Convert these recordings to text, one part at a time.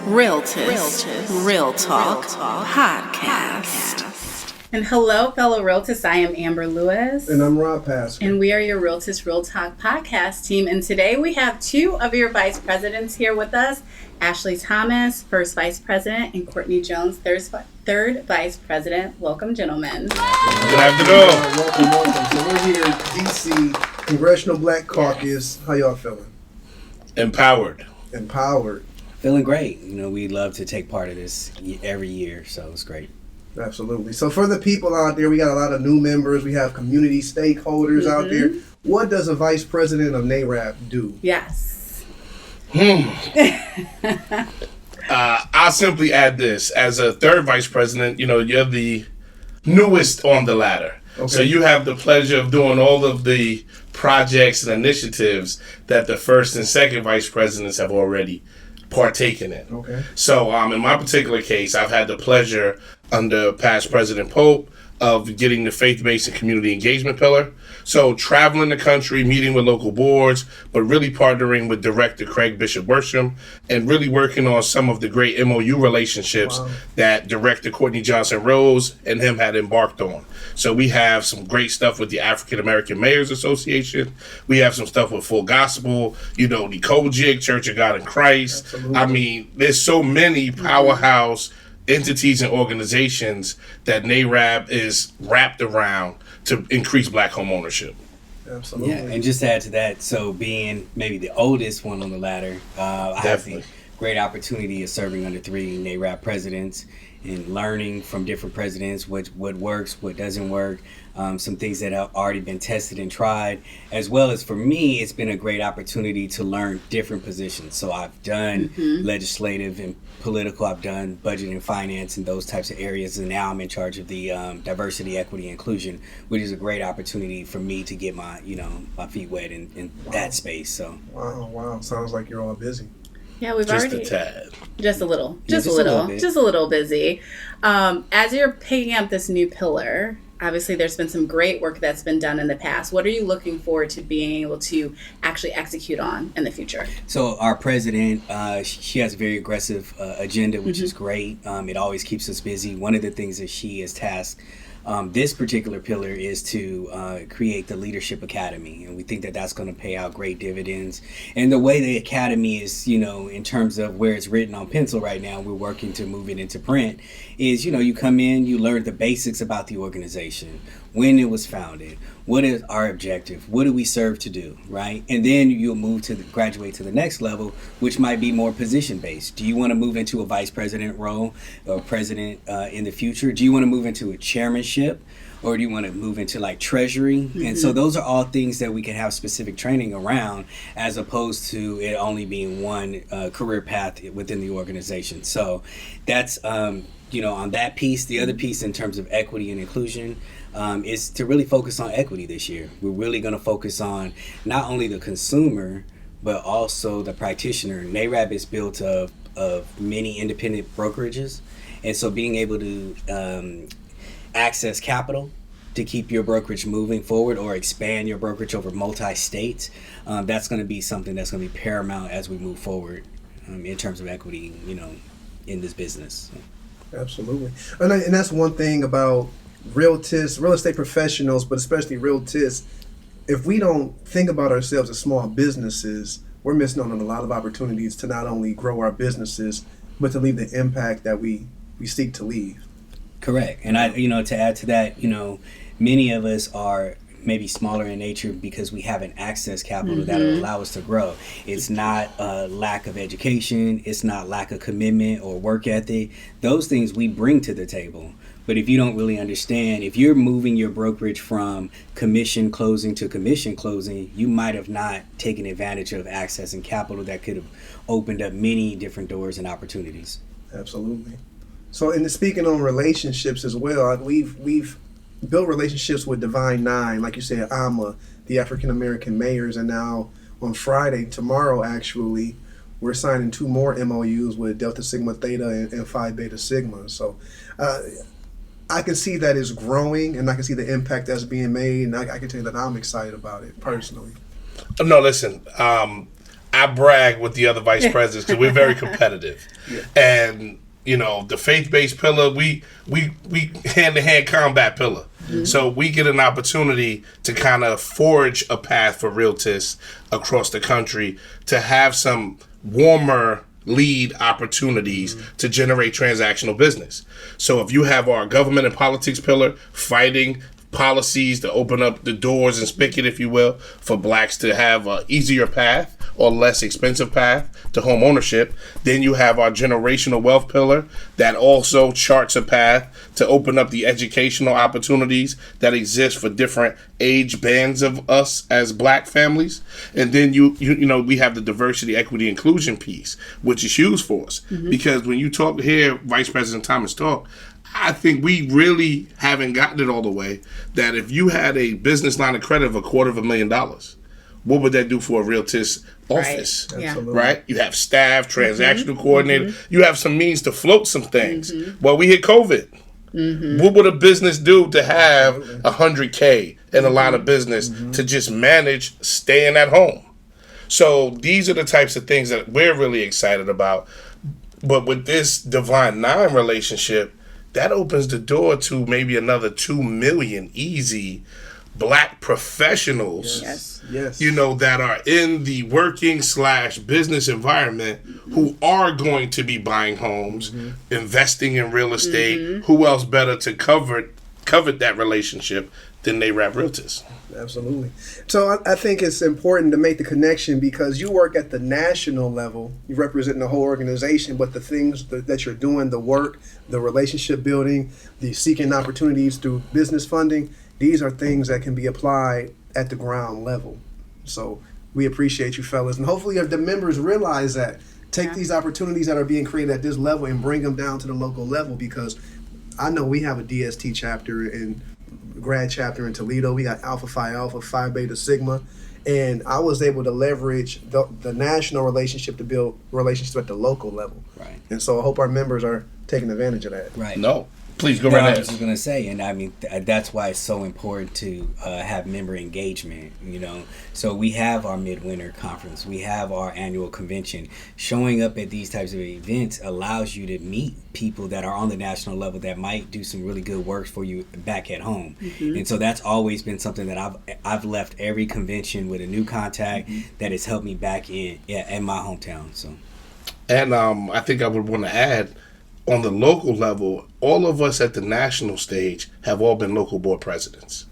Realtist Real Talk Podcast. And hello, fellow Realtists. I am Amber Lewis. And I'm Rob Pascal. And we are your Realtist Real Talk Podcast team. And today we have two of your vice presidents here with us. Ashley Thomas, first vice president, and Courtney Jones, third vice president. Welcome, gentlemen. Good afternoon. Welcome. So we're here at D.C. Congressional Black Caucus. How y'all feeling? Empowered. Feeling great. You know, we love to take part of this every year, so it's great. Absolutely. So for the people out there, we got a lot of new members. We have community stakeholders out there. What does a vice president of NAREB do? Yes. I'll simply add this. As a third vice president, you know, you're the newest on the ladder. Okay. So you have the pleasure of doing all of the projects and initiatives that the first and second vice presidents have already partaken in. Okay. So in my particular case, I've had the pleasure under past President Pope of getting the faith-based and community engagement pillar. So traveling the country, meeting with local boards, but really partnering with Director Craig Bishop Worsham and really working on some of the great MOU relationships that Director Courtney Johnson Rose and him had embarked on. So we have some great stuff with the African American Mayors Association. We have some stuff with Full Gospel, you know, the COGIC, Church of God in Christ. Absolutely. I mean, there's so many powerhouse entities and organizations that NAREB is wrapped around to increase black home ownership. Absolutely. Yeah, and just to add to that, so being maybe the oldest one on the ladder, I have the great opportunity of serving under three NAREB presidents and learning from different presidents what works, what doesn't work, some things that have already been tested and tried, as well as for me, it's been a great opportunity to learn different positions. So I've done legislative and political, I've done budget and finance and those types of areas, and now I'm in charge of the diversity, equity, and inclusion, which is a great opportunity for me to get my feet wet in that space. So Wow. Sounds like you're all busy. Yeah, we've Just already a tad. just a little busy. As you're picking up this new pillar, obviously there's been some great work that's been done in the past. What are you looking forward to being able to actually execute on in the future? So our president, she has a very aggressive agenda, which is great. It always keeps us busy. One of the things that she is tasked this particular pillar is to create the Leadership Academy, and we think that that's going to pay out great dividends. And the way the academy is, in terms of where it's written on pencil right now, we're working to move it into print, is, you come in, you learn the basics about the organization, when it was founded, what is our objective, what do we serve to do, right? And then you'll move to graduate to the next level, which might be more position based. Do you want to move into a vice president role or president in the future? Do you want to move into a chairmanship, or do you want to move into like treasury? And so those are all things that we can have specific training around, as opposed to it only being one career path within the organization. So that's on that piece. The other piece in terms of equity and inclusion is to really focus on equity this year. We're really going to focus on not only the consumer, but also the practitioner. NAREB is built of many independent brokerages. And so being able to access capital to keep your brokerage moving forward or expand your brokerage over multi-states, that's going to be something that's going to be paramount as we move forward in terms of equity, in this business. Absolutely. And that's one thing about realtists, real estate professionals, but especially realtists. If we don't think about ourselves as small businesses, we're missing out on a lot of opportunities to not only grow our businesses, but to leave the impact that we seek to leave. Correct. And to add to that, many of us are maybe smaller in nature because we haven't accessed capital that will allow us to grow. It's not a lack of education. It's not lack of commitment or work ethic. Those things we bring to the table. But if you don't really understand, if you're moving your brokerage from commission closing to commission closing, you might have not taken advantage of accessing capital that could have opened up many different doors and opportunities. Absolutely. So, and speaking on relationships as well, we've built relationships with Divine Nine, like you said, AMA, the African American mayors, and now on Friday, tomorrow actually, we're signing 2 more MOUs with Delta Sigma Theta and Phi Beta Sigma. So I can see that it's growing, and I can see the impact that's being made, and I can tell you that I'm excited about it personally. No, listen, I brag with the other vice presidents because we're very competitive. And, you know, the faith-based pillar, we hand-to-hand combat pillar. So we get an opportunity to kind of forge a path for realtists across the country to have some warmer lead opportunities to generate transactional business. So if you have our government and politics pillar fighting policies to open up the doors and spigot, if you will, for blacks to have an easier path or less expensive path to home ownership. Then you have our generational wealth pillar that also charts a path to open up the educational opportunities that exist for different age bands of us as black families. And then you know, we have the diversity, equity, inclusion piece, which is huge for us. Because when you talk here, Vice President Thomas talk, I think we really haven't gotten it all the way that if you had a business line of credit of $250,000, what would that do for a realtist office? Right. Right? You have staff, transactional coordinator. You have some means to float some things. Well, we hit COVID. What would a business do to have $100K in a line of business to just manage staying at home? So these are the types of things that we're really excited about. But with this Divine Nine relationship, that opens the door to maybe another 2 million easy black professionals, you know, that are in the working/business environment who are going to be buying homes, investing in real estate. Who else better to covet that relationship than NAREB Realtors? Absolutely. So I think it's important to make the connection because you work at the national level. You represent the whole organization, but the things that you're doing, the work, the relationship building, the seeking opportunities through business funding, these are things that can be applied at the ground level. So we appreciate you fellas. And hopefully the members realize that. Take these opportunities that are being created at this level and bring them down to the local level, because I know we have a DST chapter and grad chapter in Toledo. We got Alpha Phi Alpha, Phi Beta Sigma. And I was able to leverage the national relationship to build relationships at the local level. Right. And so I hope our members are taking advantage of that. Right. No. Please go right ahead. I was just going to say, and I mean, that's why it's so important to have member engagement, you know. So we have our midwinter conference. We have our annual convention. Showing up at these types of events allows you to meet people that are on the national level that might do some really good work for you back at home. And so that's always been something that I've left every convention with a new contact that has helped me back in my hometown. So, and I think I would want to add, on the local level, all of us at the national stage have all been local board presidents.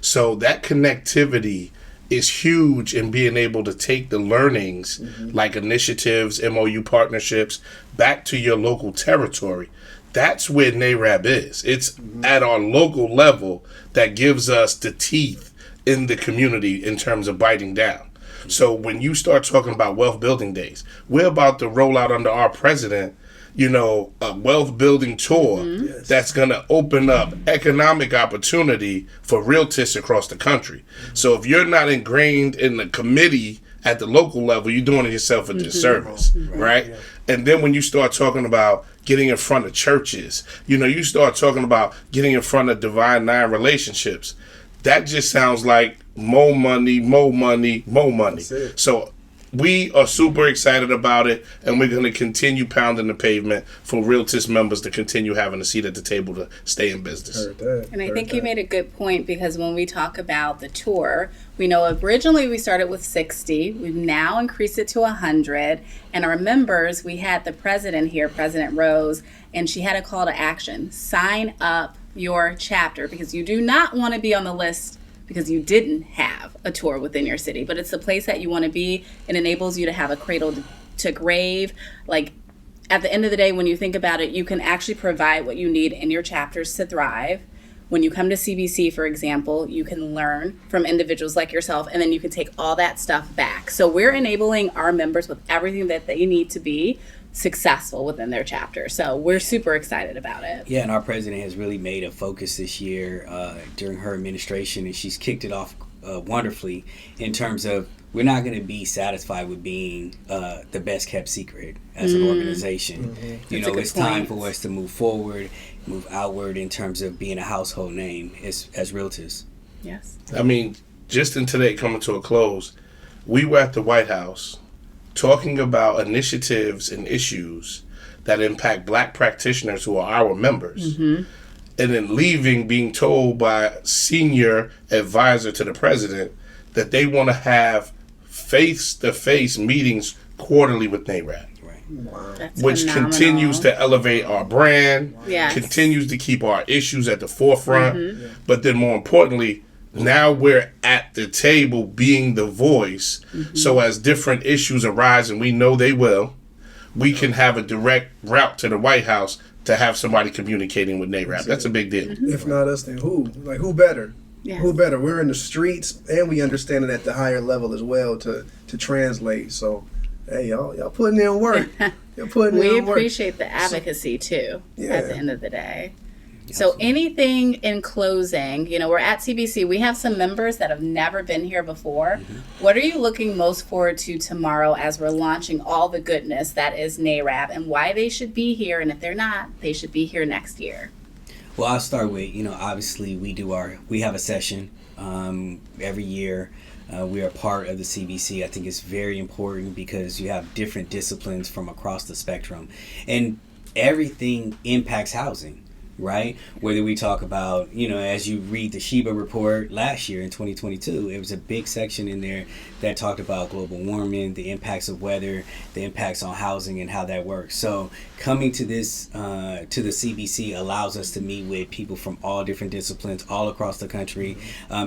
So that connectivity is huge in being able to take the learnings like initiatives, MOU partnerships back to your local territory. That's where NAREB is. It's at our local level that gives us the teeth in the community in terms of biting down. So when you start talking about wealth building days, we're about to roll out under our president, you know, a wealth building tour that's going to open up economic opportunity for realtists across the country. So if you're not ingrained in the committee at the local level, you're doing yourself a disservice, right? And then when you start talking about getting in front of churches, you know, you start talking about getting in front of Divine Nine relationships, that just sounds like more money, more money, more money. So we are super excited about it, and we're going to continue pounding the pavement for Realtist members to continue having a seat at the table to stay in business. And I think you made a good point, because when we talk about the tour, we know originally we started with 60. We've now increased it to 100. And our members, we had the president here, President Rose, and she had a call to action. Sign up your chapter, because you do not want to be on the list because you didn't have a tour within your city, but it's the place that you want to be. It enables you to have a cradle to grave. Like, at the end of the day, when you think about it, you can actually provide what you need in your chapters to thrive. When you come to CBC, for example, you can learn from individuals like yourself, and then you can take all that stuff back. So we're enabling our members with everything that they need to be successful within their chapter. So we're super excited about it. Yeah, and our president has really made a focus this year during her administration, and she's kicked it off wonderfully in terms of, we're not going to be satisfied with being the best kept secret as an organization. You know, it's time for us to move forward, move outward in terms of being a household name as realtors. Yes. I mean, just in today coming to a close, we were at the White House talking about initiatives and issues that impact Black practitioners who are our members, and then leaving being told by a senior advisor to the president that they want to have face-to-face meetings quarterly with NAREB. Wow. That's Which phenomenal. continues to elevate our brand, Yes. continues to keep our issues at the forefront, but then more importantly, now we're at the table being the voice, so as different issues arise, and we know they will, we can have a direct route to the White House to have somebody communicating with NAREB. That's a big deal. If not us, then who? Like, who better? Yes. Who better? We're in the streets, and we understand it at the higher level as well to translate. So, hey, y'all putting in work. You're putting We in work. appreciate the advocacy too, Yeah. at the end of the day. So anything in closing, we're at CBC. We have some members that have never been here before. What are you looking most forward to tomorrow as we're launching all the goodness that is NAREB, and why they should be here? And if they're not, they should be here next year. Well, I'll start with, obviously we have a session every year. We are part of the CBC. I think it's very important because you have different disciplines from across the spectrum, and everything impacts housing, right? Whether we talk about, as you read the Sheba report last year in 2022, it was a big section in there that talked about global warming, the impacts of weather, the impacts on housing, and how that works. So coming to this, to the CBC allows us to meet with people from all different disciplines all across the country.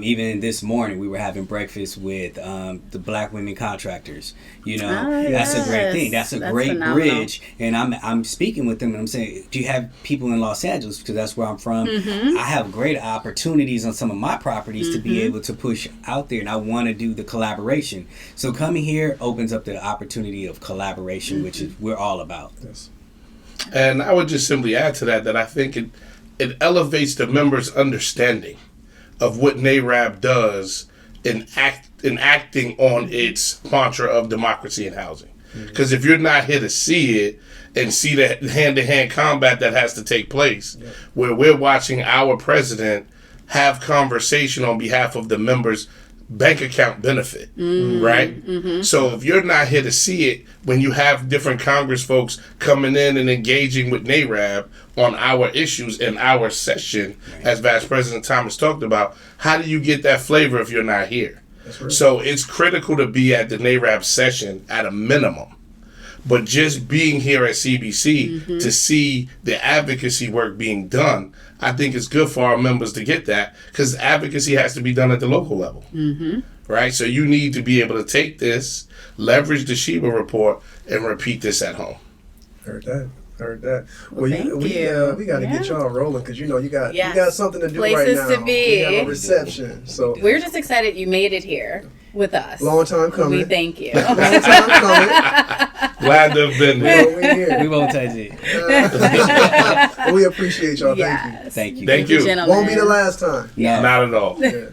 Even this morning, we were having breakfast with the Black women contractors. That's a great thing. That's great phenomenal. bridge. And I'm speaking with them and I'm saying, do you have people in Los Angeles? Because that's where I'm from. I have great opportunities on some of my properties to be able to push out there, and I want to do the collaboration. So coming here opens up the opportunity of collaboration, which is we're all about. Yes. And I would just simply add to that I think it elevates the members' understanding of what NAREB does in acting on its mantra of democracy and housing. Because if you're not here to see it and see that hand-to-hand combat that has to take place, where we're watching our president have conversation on behalf of the members' bank account benefit, right? So if you're not here to see it, when you have different Congress folks coming in and engaging with NAREB on our issues in our session, as Vice President Thomas talked about, how do you get that flavor if you're not here? Right. So it's critical to be at the NAREB session at a minimum. But just being here at CBC to see the advocacy work being done, I think it's good for our members to get that, because advocacy has to be done at the local level. Right? So you need to be able to take this, leverage the Sheba report, and repeat this at home. Heard that. Well, thank you. We got to get y'all rolling, because you got something to do Places right now. to be. We have a reception. So We're just excited you made it here with us. long time coming. We thank you. Long time coming. Glad to have been Well, here. we here. We won't touch it. We appreciate y'all. Yes. Thank you. Thank you. Gentlemen. Won't be the last time. No. Not at all. Yeah.